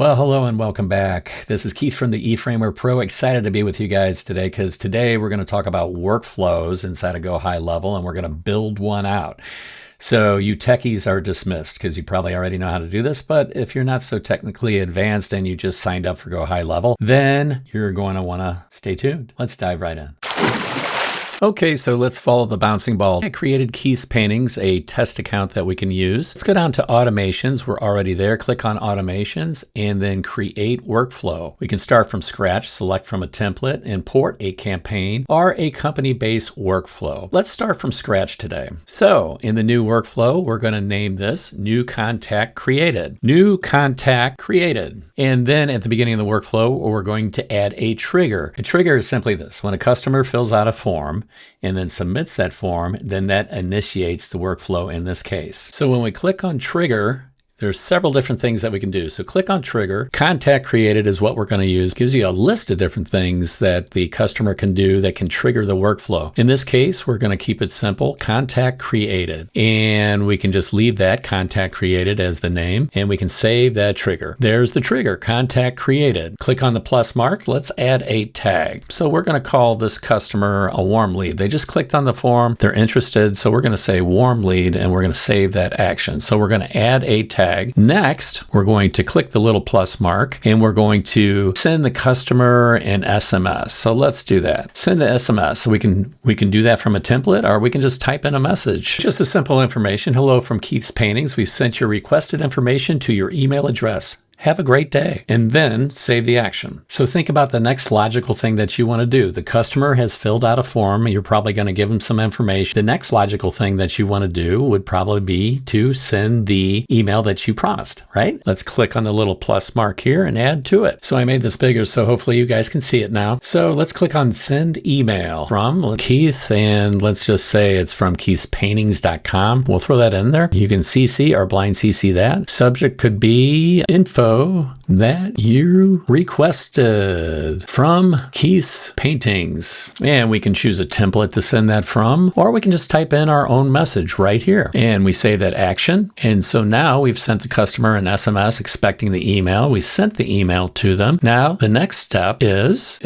Well, hello and welcome back. This is Keith from the eFramer Pro. Excited to be with you guys today because today we're going to talk about workflows inside of GoHighLevel, and we're going to build one out. So you techies are dismissed because you probably already know how to do this, but if you're not so technically advanced and you just signed up for GoHighLevel, then you're going to want to stay tuned. Let's dive right in. Okay, so let's follow the bouncing ball. I created Keith's Paintings, a test account that we can use. Let's go down to automations. We're already there. Click on automations and then create workflow. We can start from scratch, select from a template, import a campaign or a company-based workflow. Let's start from scratch today. So in the new workflow, we're going to name this New Contact Created. New Contact Created. And then at the beginning of the workflow, we're going to add a trigger. A trigger is simply this. When a customer fills out a form, and then submits that form, then that initiates the workflow in this case. So when we click on trigger, there's several different things that we can do. So click on trigger. Contact created is what we're going to use. Gives you a list of different things that the customer can do that can trigger the workflow. In this case, we're going to keep it simple. Contact created. And we can just leave that contact created as the name. And we can save that trigger. There's the trigger, contact created. Click on the plus mark. Let's add a tag. So we're going to call this customer a warm lead. They just clicked on the form. They're interested. So we're going to say warm lead and we're going to save that action. So we're going to add a tag. Next, we're going to click the little plus mark and we're going to send the customer an SMS. So let's do that. Send an SMS. So we can do that from a template or we can just type in a message. Just a simple information. Hello from Keith's Paintings. We've sent your requested information to your email address. Have a great day, and then save the action. So think about the next logical thing that you want to do. The customer has filled out a form. You're probably going to give them some information. The next logical thing that you want to do would probably be to send the email that you promised, right? Let's click on the little plus mark here and add to it. So I made this bigger, so hopefully you guys can see it now. So let's click on send email from Keith, and let's just say it's from keithspaintings.com. We'll throw that in there. You can CC or blind CC that. Subject could be info that you requested from Keith's Paintings. And we can choose a template to send that from, or we can just type in our own message right here. And we save that action. And so now we've sent the customer an SMS expecting the email. We sent the email to them. Now the next step is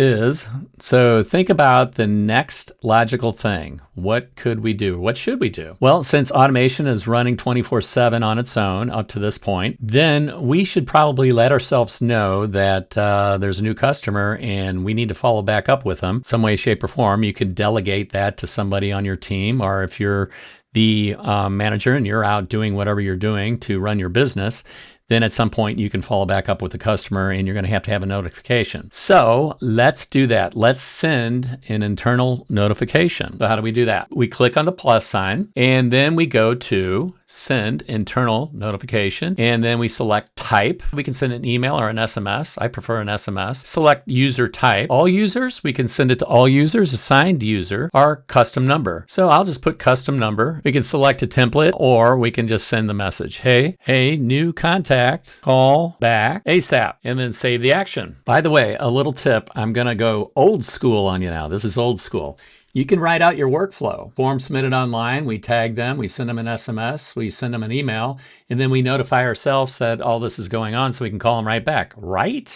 so think about the next logical thing. What could we do? What should we do? Well, since automation is running 24/7 on its own up to this point, then we should probably let ourselves know that there's a new customer and we need to follow back up with them some way, shape, or form. You could delegate that to somebody on your team, or if you're the manager and you're out doing whatever you're doing to run your business, then at some point you can follow back up with the customer and you're going to have a notification. So let's do that. Let's send an internal notification. So how do we do that? We click on the plus sign and then we go to send internal notification and then we select type. We can send an email or an SMS. I prefer an SMS. Select user type. All users, we can send it to all users, assigned user, or custom number. So I'll just put custom number. We can select a template or we can just send the message. Hey, new contact, call back ASAP, and then save the action. By the way, a little tip, I'm going to go old school on you now. This is old school. You can write out your workflow. Form submitted online, we tag them, we send them an SMS, we send them an email, and then we notify ourselves that all this is going on so we can call them right back. Right.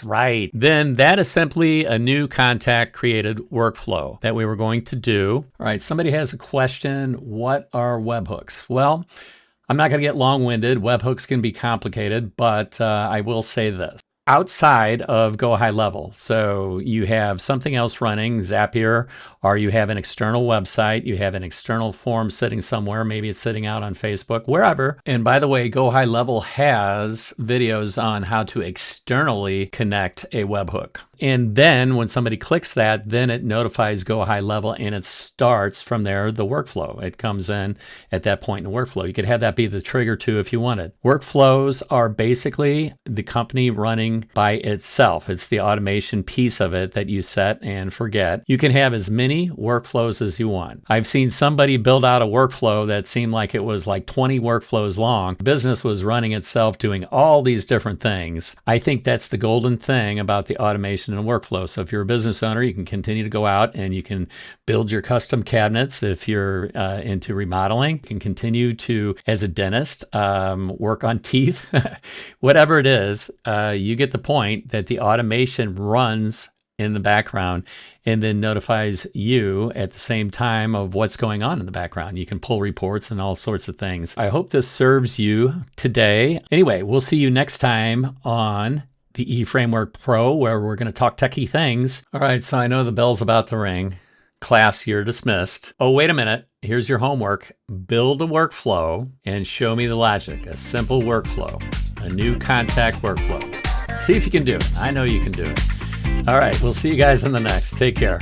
Then that is simply a new contact created workflow that we were going to do. All right, somebody has a question. What are webhooks? Well, I'm not going to get long-winded. Webhooks can be complicated, but I will say this. Outside of GoHighLevel, so you have something else running, Zapier, or you have an external website, you have an external form sitting somewhere, maybe it's sitting out on Facebook, wherever. And by the way, GoHighLevel has videos on how to externally connect a webhook. And then when somebody clicks that, then it notifies GoHighLevel and it starts from there the workflow. It comes in at that point in the workflow. You could have that be the trigger too if you wanted. Workflows are basically the company running by itself. It's the automation piece of it that you set and forget. You can have as many workflows as you want. I've seen somebody build out a workflow that seemed like it was like 20 workflows long. The business was running itself doing all these different things. I think that's the golden thing about the automation automation and workflow. So if you're a business owner, you can continue to go out and you can build your custom cabinets. If you're into remodeling, you can continue to, as a dentist, work on teeth. Whatever it is, you get the point that the automation runs in the background and then notifies you at the same time of what's going on in the background. You can pull reports and all sorts of things. I hope this serves you today. Anyway, we'll see you next time on the eFramework Pro, where we're going to talk techie things. All right, so I know the bell's about to ring. Class, you're dismissed. Oh, wait a minute. Here's your homework. Build a workflow and show me the logic. A simple workflow, a new contact workflow. See if you can do it. I know you can do it. All right, we'll see you guys in the next. Take care.